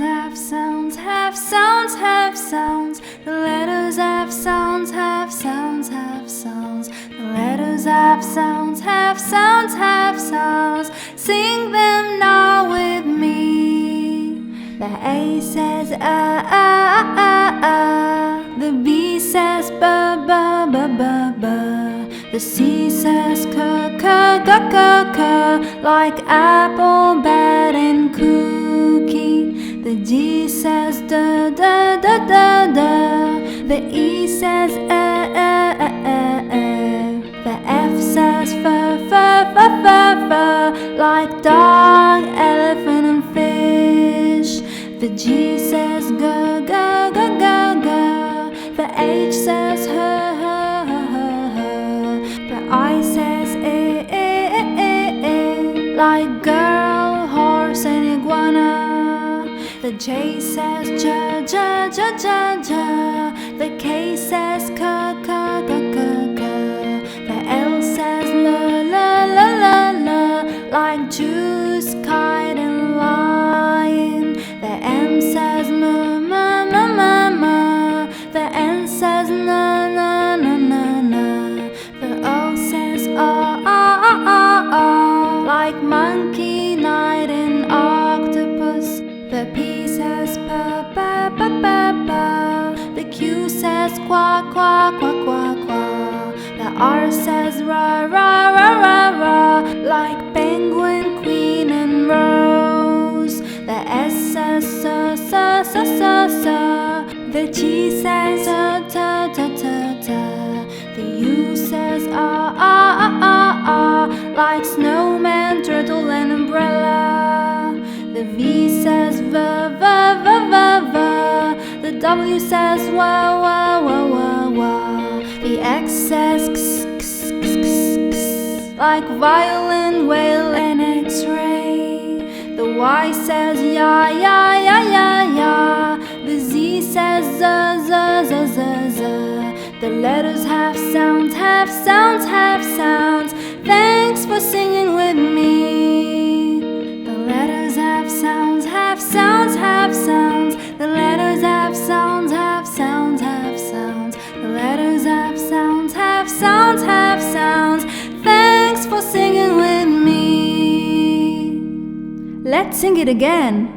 letters have sounds, have sounds, have sounds. The letters have sounds, have sounds, have sounds. The letters have sounds, have sounds, have sounds. Sing them now with me. The A says the B says ba. The C says ka, like apple, bat, and cookie. The G says da. The E says The F says fa, like dog, elephant, and fish. The G says ga. The H says The I says like girl, horse, and iguana. The J says ja. The K says ka. The L says la, like juice, kite, and lion. The M says ma. The N says na. The O says like monkey, knight, and octopus. The P says pa. The Q says quack. The R says ra, like penguin, queen, and rose. The S says sa. The T says ta. The U says like snowman, turtle, and umbrella. The V says va. The W says wa. The X says x, like violin, whale, and X-ray. The Y says ya. The Z says za. The letters have sounds, have sounds, have sounds. Thanks for singing with me. The letters have sounds, have sounds, have sounds. The letters have sounds, have sounds, have sounds. The letters have sounds, have sounds, have sounds. Thanks for singing with me. Let's sing it again.